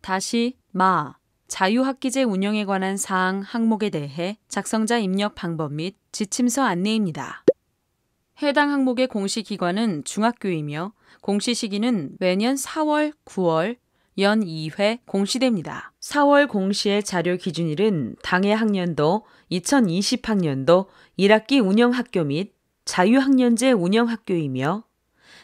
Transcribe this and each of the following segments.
다시 자유학기제 운영에 관한 사항 항목에 대해 작성자 입력 방법 및 지침서 안내입니다. 해당 항목의 공시기관은 중학교이며 공시 시기는 매년 4월, 9월, 연 2회 공시됩니다. 4월 공시의 자료 기준일은 당해 학년도 2020학년도 1학기 운영학교 및 자유학년제 운영학교이며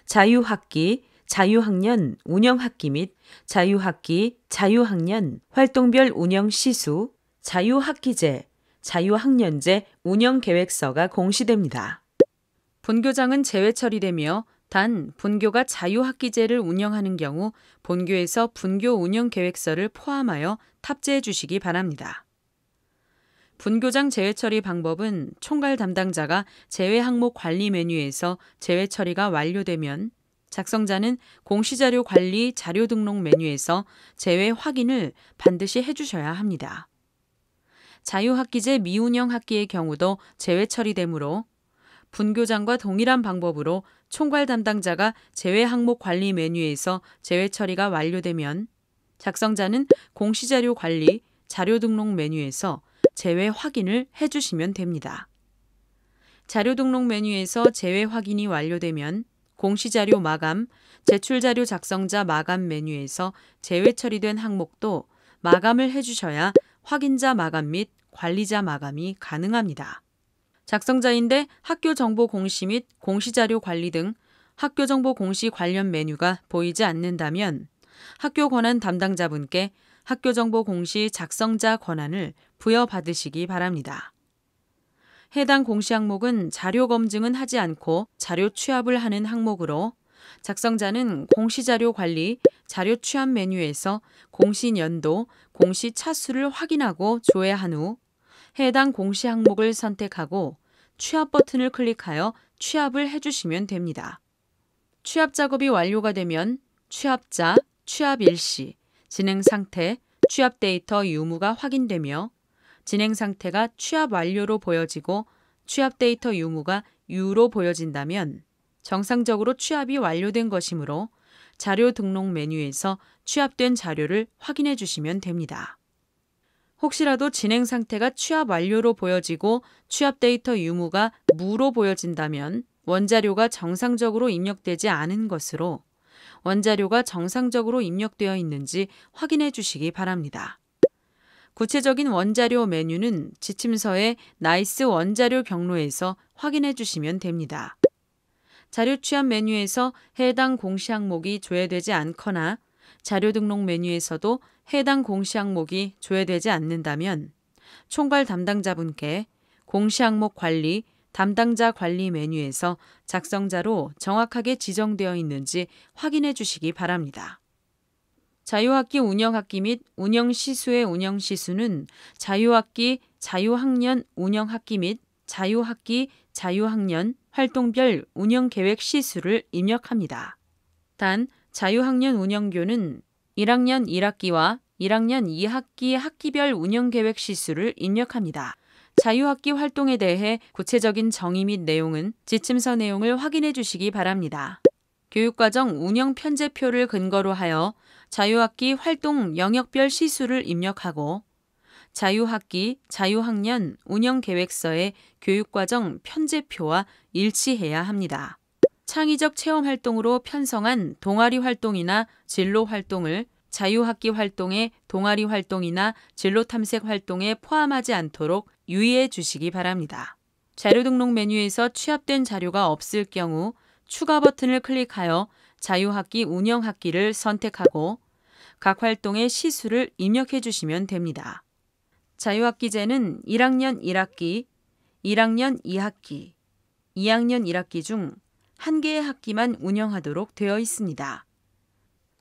자유학기, 자유학년 운영학기 및 자유학기, 자유학년 활동별 운영시수, 자유학기제, 자유학년제 운영계획서가 공시됩니다. 본교장은 제외 처리되며 단 본교가 자유학기제를 운영하는 경우 본교에서 분교 운영계획서를 포함하여 탑재해 주시기 바랍니다. 분교장 제외 처리 방법은 총괄 담당자가 제외 항목 관리 메뉴에서 제외 처리가 완료되면 작성자는 공시자료 관리 자료 등록 메뉴에서 제외 확인을 반드시 해주셔야 합니다. 자유학기제 미운영 학기의 경우도 제외 처리되므로 분교장과 동일한 방법으로 총괄 담당자가 제외 항목 관리 메뉴에서 제외 처리가 완료되면 작성자는 공시자료 관리 자료 등록 메뉴에서 제외 확인을 해주시면 됩니다. 자료 등록 메뉴에서 제외 확인이 완료되면 공시자료 마감, 제출자료 작성자 마감 메뉴에서 제외 처리된 항목도 마감을 해주셔야 확인자 마감 및 관리자 마감이 가능합니다. 작성자인데 학교정보 공시 및 공시자료 관리 등 학교정보 공시 관련 메뉴가 보이지 않는다면 학교 권한 담당자분께 학교정보 공시 작성자 권한을 부여받으시기 바랍니다. 해당 공시 항목은 자료 검증은 하지 않고 자료 취합을 하는 항목으로 작성자는 공시자료 관리 자료 취합 메뉴에서 공시 연도, 공시 차수를 확인하고 조회한 후 해당 공시 항목을 선택하고 취합 버튼을 클릭하여 취합을 해주시면 됩니다. 취합 작업이 완료가 되면 취합자, 취합 일시, 진행 상태, 취합 데이터 유무가 확인되며 진행 상태가 취합 완료로 보여지고 취합 데이터 유무가 U로 보여진다면 정상적으로 취합이 완료된 것이므로 자료 등록 메뉴에서 취합된 자료를 확인해 주시면 됩니다. 혹시라도 진행 상태가 취합 완료로 보여지고 취합 데이터 유무가 무로 보여진다면 원자료가 정상적으로 입력되지 않은 것으로 원자료가 정상적으로 입력되어 있는지 확인해 주시기 바랍니다. 구체적인 원자료 메뉴는 지침서의 나이스 원자료 경로에서 확인해 주시면 됩니다. 자료 취합 메뉴에서 해당 공시 항목이 조회되지 않거나 자료 등록 메뉴에서도 해당 공시 항목이 조회되지 않는다면 총괄 담당자분께 공시 항목 관리, 담당자 관리 메뉴에서 작성자로 정확하게 지정되어 있는지 확인해 주시기 바랍니다. 자유학기 운영학기 및 운영시수의 운영시수는 자유학기, 자유학년 운영학기 및 자유학기, 자유학년 활동별 운영계획 시수를 입력합니다. 단, 자유학년 운영교는 1학년 1학기와 1학년 2학기 학기별 운영계획 시수를 입력합니다. 자유학기 활동에 대해 구체적인 정의 및 내용은 지침서 내용을 확인해 주시기 바랍니다. 교육과정 운영 편제표를 근거로 하여 자유학기 활동 영역별 시수를 입력하고 자유학기, 자유학년 운영계획서의 교육과정 편제표와 일치해야 합니다. 창의적 체험활동으로 편성한 동아리 활동이나 진로 활동을 자유학기 활동의 동아리 활동이나 진로 탐색 활동에 포함하지 않도록 유의해 주시기 바랍니다. 자료 등록 메뉴에서 취합된 자료가 없을 경우 추가 버튼을 클릭하여 자유학기 운영학기를 선택하고 각 활동의 시수를 입력해 주시면 됩니다. 자유학기제는 1학년 1학기, 1학년 2학기, 2학년 1학기 중 1개의 학기만 운영하도록 되어 있습니다.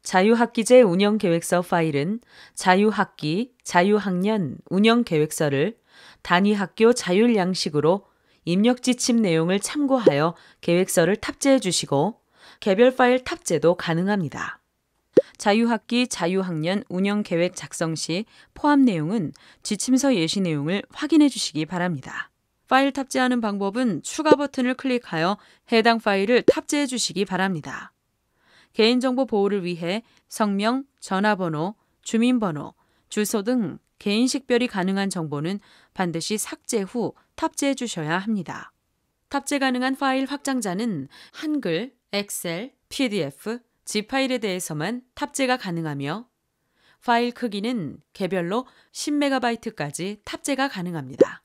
자유학기제 운영계획서 파일은 자유학기, 자유학년 운영계획서를 단위학교 자율양식으로 입력지침 내용을 참고하여 계획서를 탑재해 주시고 개별 파일 탑재도 가능합니다. 자유학기, 자유학년 운영계획 작성 시 포함 내용은 지침서 예시 내용을 확인해 주시기 바랍니다. 파일 탑재하는 방법은 추가 버튼을 클릭하여 해당 파일을 탑재해 주시기 바랍니다. 개인정보 보호를 위해 성명, 전화번호, 주민번호, 주소 등 개인 식별이 가능한 정보는 반드시 삭제 후 탑재해 주셔야 합니다. 탑재 가능한 파일 확장자는 한글, 엑셀, PDF, zip 파일에 대해서만 탑재가 가능하며 파일 크기는 개별로 10MB까지 탑재가 가능합니다.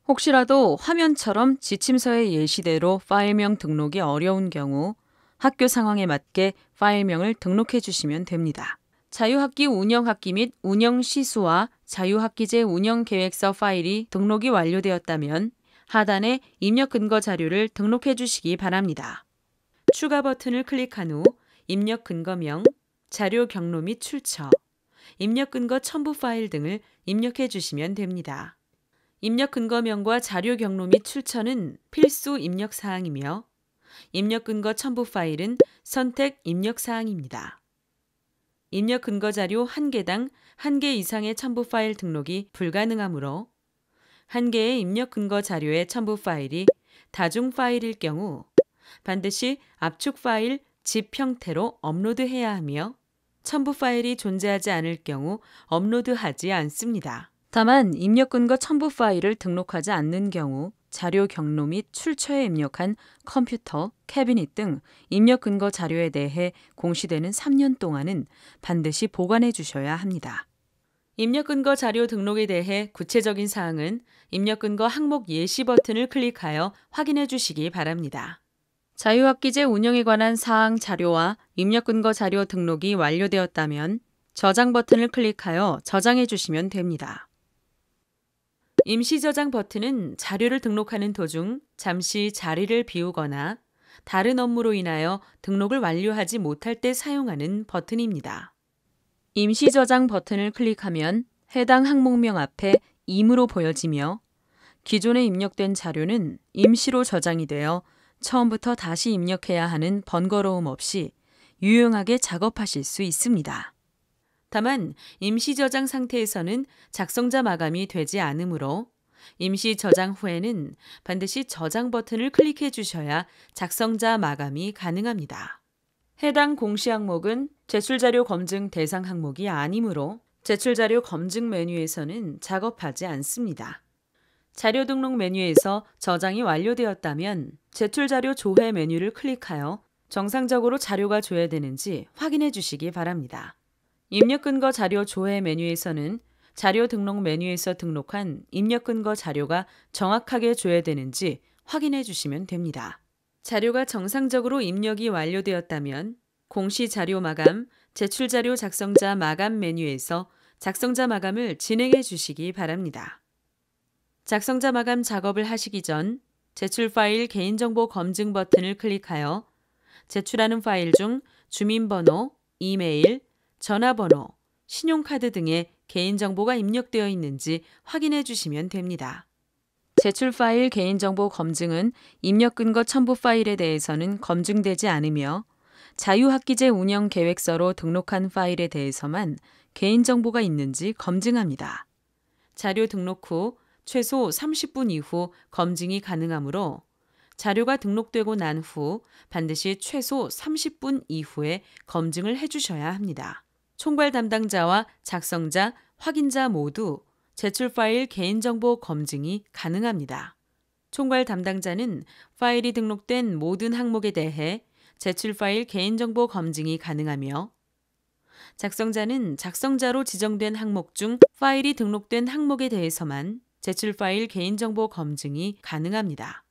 혹시라도 화면처럼 지침서의 예시대로 파일명 등록이 어려운 경우 학교 상황에 맞게 파일명을 등록해 주시면 됩니다. 자유학기 운영학기 및 운영시수와 자유학기제 운영계획서 파일이 등록이 완료되었다면 하단에 입력 근거 자료를 등록해 주시기 바랍니다. 추가 버튼을 클릭한 후 입력 근거명, 자료 경로 및 출처, 입력 근거 첨부 파일 등을 입력해 주시면 됩니다. 입력 근거명과 자료 경로 및 출처는 필수 입력 사항이며 입력 근거 첨부 파일은 선택 입력 사항입니다. 입력 근거 자료 1개당 1개 이상의 첨부 파일 등록이 불가능하므로 1개의 입력 근거 자료의 첨부 파일이 다중 파일일 경우 반드시 압축 파일 zip 형태로 업로드해야 하며 첨부 파일이 존재하지 않을 경우 업로드하지 않습니다. 다만 입력 근거 첨부 파일을 등록하지 않는 경우 자료 경로 및 출처에 입력한 컴퓨터, 캐비닛 등 입력 근거 자료에 대해 공시되는 3년 동안은 반드시 보관해 주셔야 합니다. 입력 근거 자료 등록에 대해 구체적인 사항은 입력 근거 항목 예시 버튼을 클릭하여 확인해 주시기 바랍니다. 자유학기제 운영에 관한 사항 자료와 입력 근거 자료 등록이 완료되었다면 저장 버튼을 클릭하여 저장해 주시면 됩니다. 임시 저장 버튼은 자료를 등록하는 도중 잠시 자리를 비우거나 다른 업무로 인하여 등록을 완료하지 못할 때 사용하는 버튼입니다. 임시 저장 버튼을 클릭하면 해당 항목명 앞에 임으로 보여지며 기존에 입력된 자료는 임시로 저장이 되어 처음부터 다시 입력해야 하는 번거로움 없이 유용하게 작업하실 수 있습니다. 다만 임시 저장 상태에서는 작성자 마감이 되지 않으므로 임시 저장 후에는 반드시 저장 버튼을 클릭해 주셔야 작성자 마감이 가능합니다. 해당 공시 항목은 제출자료 검증 대상 항목이 아니므로 제출자료 검증 메뉴에서는 작업하지 않습니다. 자료 등록 메뉴에서 저장이 완료되었다면 제출자료 조회 메뉴를 클릭하여 정상적으로 자료가 조회되는지 확인해 주시기 바랍니다. 입력 근거 자료 조회 메뉴에서는 자료 등록 메뉴에서 등록한 입력 근거 자료가 정확하게 조회되는지 확인해 주시면 됩니다. 자료가 정상적으로 입력이 완료되었다면 공시 자료 마감, 제출 자료 작성자 마감 메뉴에서 작성자 마감을 진행해 주시기 바랍니다. 작성자 마감 작업을 하시기 전 제출 파일 개인정보 검증 버튼을 클릭하여 제출하는 파일 중 주민번호, 이메일, 전화번호, 신용카드 등의 개인정보가 입력되어 있는지 확인해 주시면 됩니다. 제출 파일 개인정보 검증은 입력 근거 첨부 파일에 대해서는 검증되지 않으며 자유학기제 운영 계획서로 등록한 파일에 대해서만 개인정보가 있는지 검증합니다. 자료 등록 후 최소 30분 이후 검증이 가능하므로 자료가 등록되고 난 후 반드시 최소 30분 이후에 검증을 해주셔야 합니다. 총괄 담당자와 작성자, 확인자 모두 제출 파일 개인정보 검증이 가능합니다. 총괄 담당자는 파일이 등록된 모든 항목에 대해 제출 파일 개인정보 검증이 가능하며 작성자는 작성자로 지정된 항목 중 파일이 등록된 항목에 대해서만 제출 파일 개인정보 검증이 가능합니다.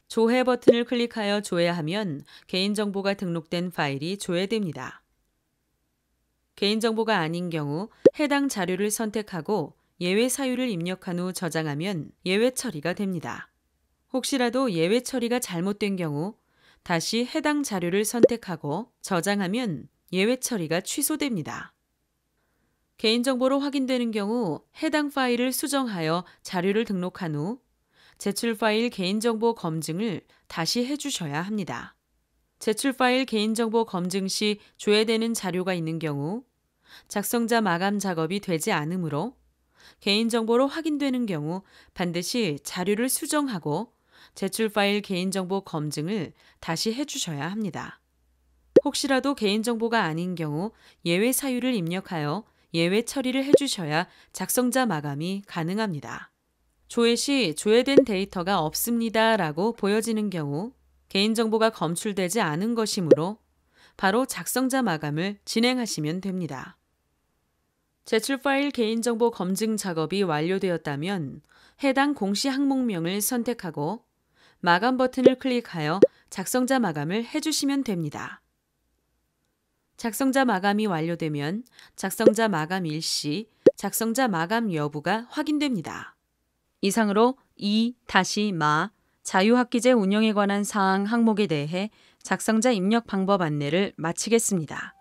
조회 버튼을 클릭하여 조회하면 개인정보가 등록된 파일이 조회됩니다. 개인정보가 아닌 경우 해당 자료를 선택하고 예외 사유를 입력한 후 저장하면 예외 처리가 됩니다. 혹시라도 예외 처리가 잘못된 경우 다시 해당 자료를 선택하고 저장하면 예외 처리가 취소됩니다. 개인정보로 확인되는 경우 해당 파일을 수정하여 자료를 등록한 후 제출 파일 개인정보 검증을 다시 해주셔야 합니다. 제출 파일 개인정보 검증 시 조회되는 자료가 있는 경우 작성자 마감 작업이 되지 않으므로 개인정보로 확인되는 경우 반드시 자료를 수정하고 제출 파일 개인정보 검증을 다시 해주셔야 합니다. 혹시라도 개인정보가 아닌 경우 예외 사유를 입력하여 예외 처리를 해주셔야 작성자 마감이 가능합니다. 조회 시 조회된 데이터가 없습니다 라고 보여지는 경우 개인정보가 검출되지 않은 것이므로 바로 작성자 마감을 진행하시면 됩니다. 제출 파일 개인정보 검증 작업이 완료되었다면 해당 공시 항목명을 선택하고 마감 버튼을 클릭하여 작성자 마감을 해주시면 됩니다. 작성자 마감이 완료되면 작성자 마감 일시, 작성자 마감 여부가 확인됩니다. 이상으로 이-마 자유학기제 운영에 관한 사항 항목에 대해 작성자 입력 방법 안내를 마치겠습니다.